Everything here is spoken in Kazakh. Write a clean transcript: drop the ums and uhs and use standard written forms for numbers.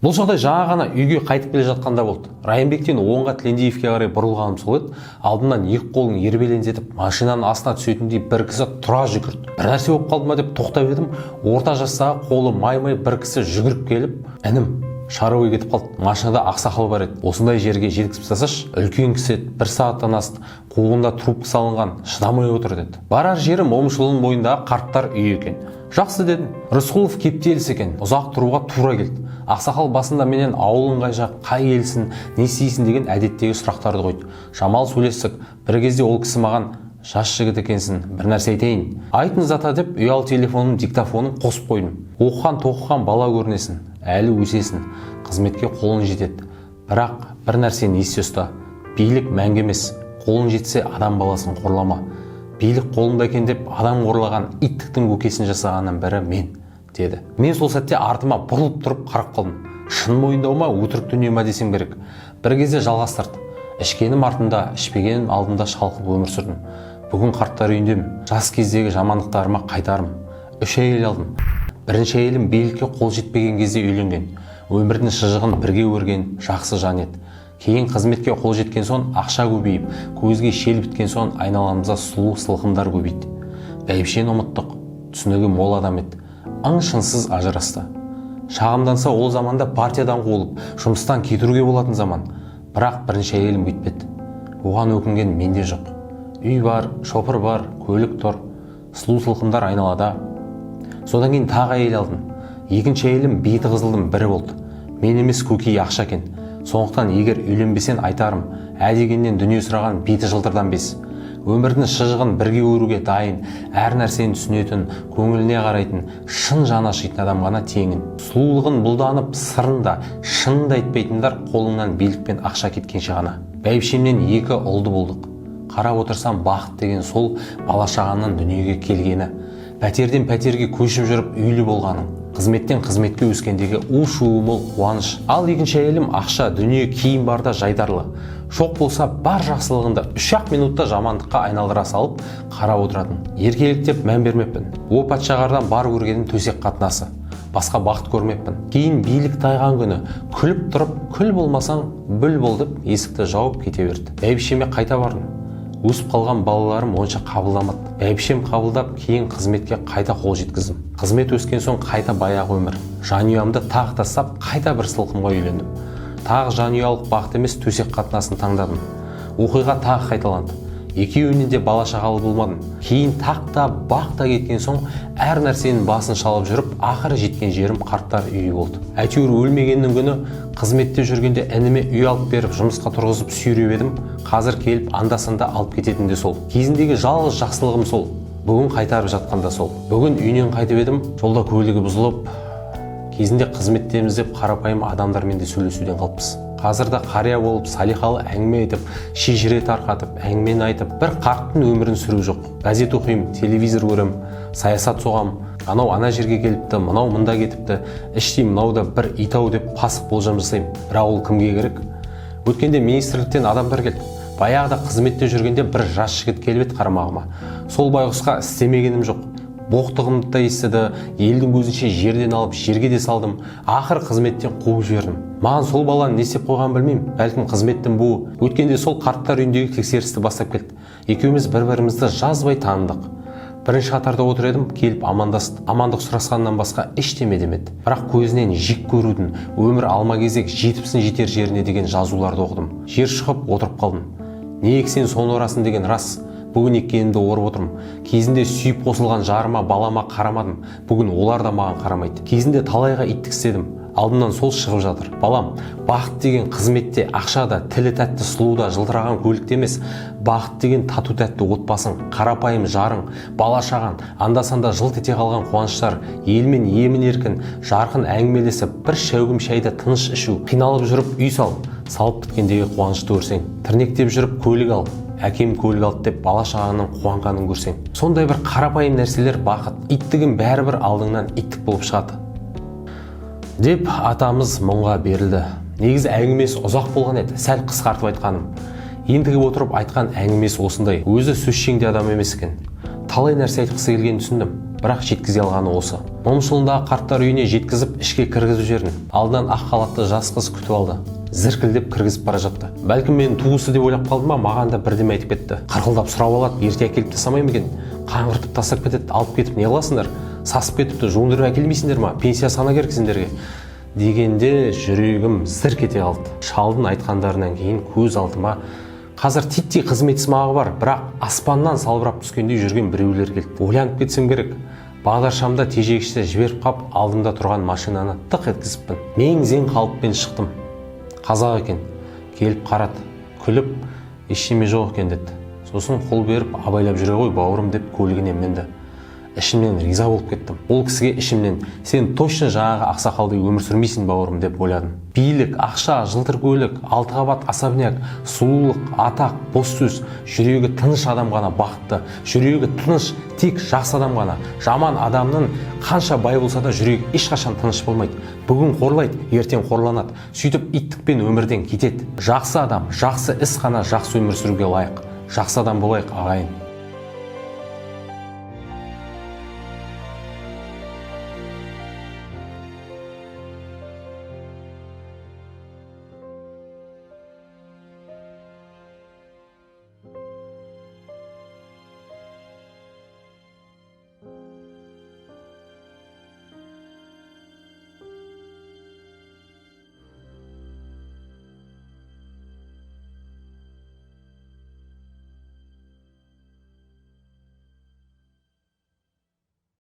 Бұл жағдай жаңа ғана үйге қайтып келе жатқанда болды. Райымбектен оңға Тілендиевке қарай бұрылғаным сол еді. Алдымнан екі қолын ербелеңдетіп, машинаның астына түсетіндей бір кісі тұра жүгірді. Бір нәрсе болып қалды ма деп тоқтап едім. Орта жастағы қолы май-май бір кісі жүгіріп келіп, інім, шаруаға кетіп қалды. Машинада ақсақал бар еді. Осындай жерге жеткізіп тастасашы. Үлкен кісі еді, бір сағаттан асты. Қолында трубка салынған, шыдамай отыр деді. Барар жерім Момышұлының бойындағы қарттар үйі екен. Жақсы дедім. Рысқұлов кептеліс екен. Ұзақ тұруға тура келді. Ақсақал басында менен ауылың қай жақ, қай елсің, не істейсің деген әдеттегі сұрақтарды қойды. Жамал сөйлестік. Bir кезде ол кісі маған жас жігіт екенсің, бір нәрсе айтайын. Айтыңыз ата деп ұялы телефонның диктофонын қосып қойдым. Оқыған-тоқыған бала көрінесің, әлі өсесің, қызметке қолың жетеді. Бірақ бір нәрсені есте ұста. Билік мәңгі емес. Қолың жетсе адам баласын қорлама. Билік қолында екен деп адам қорлаған иттіктің көкесін жасағаннан бірі мен, деді. Мен сол сәтте артыма бұрылып тұрып қарап қалдым. Шын мойындау ма, өтірік дүние ма десем керек. Bir кезде жалғастырды. Ішкенім артында, ішпегенім алдында шалқып өмір сүрдім. Бүгін қарттар үйіндемін. Жас кездегі жамандықтарыма қайтарым. 3 әйел алдым. Бірінші әйелім билікке қол жетпеген кезде үйленген. Өмірдің шыжығын бірге өрген жақсы жан еді. Кейін қызметке қол жеткен соң ақша көбейіп, көзге шел біткен соң айналамызда сұлу сылқымдар көбейді. Бәйбішені ұмыттық, түсінігі мол адам еді. Ың-шыңсыз ажырасты. Шағымданса ол заманда партиядан қуылып, жұмыстан кетіруге болатын заман. Бірақ бірінші әйелім бүйтпеді. Оған өкінген менде жоқ. Үй бар, шопыр бар, көлік тұр, сұлу сылқымдар айналада. Содан кейін тағы әйел алдым. Екінші әйелім беті қызылдың бірі болды. Мен емес көкей ақша екен. Сондықтан егер үйленбесен айтарым, әдегеннен дүние сұраған беті жылтырдан бес. Өмірдің шыжығын бірге өруге дайын, әр нәрсені түсінетін, көңіліне қарайтын, шын жаны ашитын адам ғана теңін. Сұлулығын бұлданып, сырында, шынында айтпайтындар қолыңнан билік пен ақша кеткенше ғана. Бәйбішемнен 2 ұлды болдық. Қарап отырсам бақыт деген сол бала-шағаның дүниеге келгені. Пәтерден пәтерге көшіп жүріп үйлі болғаның. Қызметтен қызметке өскендегі у-шуы мол қуаныш. Ал екінші әйелім ақша, дүние, киім барда жайдарлы. Шоқ болса бар жақсылығында 3-ақ минутта жамандыққа айналдыра салып қарап отыратын. Еркеліктеп мән бермеппін. О патшағардан бар көргенім төсек қатынасы. Басқа бақыт көрмеппін. Кейін билік тайған күні күліп тұрып, күл болмасаң бүл бол деп есікті жауып кете берді. Бәйбішеме қайта бардым. Өсіп қалған балаларым онша қабылдамады. Бәйбішем қабылдап, кейін қызметке қайта қол жеткіздім. Қызмет өскен соң қайта баяғы өмір. Жанұямды тағы тастап, қайта бір сылқымға үйлендім. Тағы жанұялық бақыт емес төсек қатынасын таңдадым. Оқиға тағы қайталанды. Екеуінен де бала-шағалы болмадым. Кейін тақта, бақта кеткен соң әр нәрсенің басын шалып жүріп, ақыры жеткен жерім қарттар үйі болды. Әйтеуір өлмегеннің күні қызметте жүргенде ініме үй алып беріп, жұмысқа тұрғызып сүйреп едім. Қазір келіп анда-санда алып кететін де сол. Кезіндегі жалғыз жақсылығым сол. Бүгін қайтарып жатқанда сол. Бүгін үйінен қайтып едім, жолда көлігі бұзылып, кезінде қызметтеміз деп қарапайым адамдармен де сөйлесуден қалыппыз. Қазірде қария болып, салихалы әңгіме айтып, шежіре тарқатып, әңгімені айтып, бір қарттың өмірін сүру жоқ. Газет оқимын, телевизор көрем, саясат соғам. Анау ана жерге келіпті, мынау мында кетіпті, іштей мынауда бір итау деп пасық болжам жасаймын. Бірақ ол кімге керек? Өткенде министрліктен адамдар келді. Баяғыда қызметте жүргенде бір жас жігіт келіп еді қарамағыма. Сол байғұсқа істемегенім жоқ. Боқтығымды да естіді, елдің көзінше жерден алып жерге де салдым. Ақыр қызметтен қуып жібердім. Маған сол баланы не істеп қойған білмеймін. Бәлкім қызметтің буы. Өткенде сол қарттар үйіндегі тексерісті бастап келді. Екеуміз бір-бірімізді жазбай таныдық. Бірінші қатарда отыр едім, келіп амандасты. Амандық сұрасқаннан басқа ештеме демеді. Бірақ көзінен жек көрудің, өмір алма-кезек жетіпсін жетер жеріне деген жазуларды оқыдым. Жер шығып отырып қалдым. Не ексен соны орасың деген рас. Бүгін еккенімді орып отырмын. Кезінде сүйіп қосылған жарыма, балама қарамадым. Бүгін олар да маған қарамайды. Кезінде талайға иттік істедім. Алдымнан сол шығып жатыр. Балам, бақыт деген қызметте, ақшада, тілі тәтті сұлуда, жылтыраған көлікте емес, бақыт деген тату тәтті отбасың, қарапайым жарың, бала-шаған, анда-санда жылт ете қалған қуаныштар, елмен емін-еркін, жарқын әңгімелесіп, бір шәугім шайды тыныш ішу, қиналып жүріп үй салып біткендегі қуанышты көрсең, тірнектеп жүріп көлік ал, әкем көлік алды деп бала-шағаның қуанғанын көрсең. Сондай бір қарапайым нәрселер бақыт, иттігін бәрібір алдыңнан иттік болып шығады деп атамыз мұңға берілді. Негізі әңгімесі ұзақ болған еді, сәл қысқартып айтқаным. Ендігіп отырып айтқан әңгімесі осындай. Өзі сөзшең де адам емес екен. Талай нәрсе айтқысы келгенін түсіндім. бірақ жеткізе алғаны осы. Момышұлындағы қарттар үйіне жеткізіп ішке кіргізіп жібердім. Алдынан ақ халатты жас қыз күтіп алды. Зіркілдеп кіргізіп бара жатты. Бәлкім мен туысы деп ойлап қалдым ба, маған да бірдеме айтып кетті. Қырқылдап сұрап алады, ерте әкеліп тастамай ма екен? Қаңғыртып тастап кетеді, алып кетіп не қыласыңдар? Сасып кетіпті, жуындырып әкелмейсіңдер ма? Пенсия сана керек сендерге. Дегенде жүрегім зірк ете қалды. Шалдың айтқандарынан кейін көз алдыма қазір титтей қызмет сымағы бар, бірақ аспаннан салбырап түскендей жүрген біреулер келді. Ойланып кетсем керек. Бағдаршамда тежегішті жіберіп қап, алдымда тұрған машинаны тық еткізіппін. Мең-зең қалыппен шықтым. Қазақ екен. Келіп қарады, күліп, ештеме жоқ екен деді. Сосын қол беріп, абайлап жүре ғой бауырым деп көлігіне мінді. Ішімнен риза болып кеттім. Ол кісіге ішімнен сен точно жаңағы ақсақалдай өмір сүрмейсің бауырым деп ойладым. Билік, ақша, жылтыр көлік, 6 қабат особняк, сұлулық, атақ, бос сөз, жүрегі тыныш адам ғана бақытты. Жүрегі тыныш, тек жақсы адам ғана. Жаман адамның қанша бай болса да жүрегі ешқашан тыныш болмайды. Бүгін қорлайды, ертең қорланады. Сөйтіп иттікпен өмірден кетеді. Жақсы адам, жақсы іс қана жақсы өмір сүруге лайық. Жақсы адам болайық, ағайын.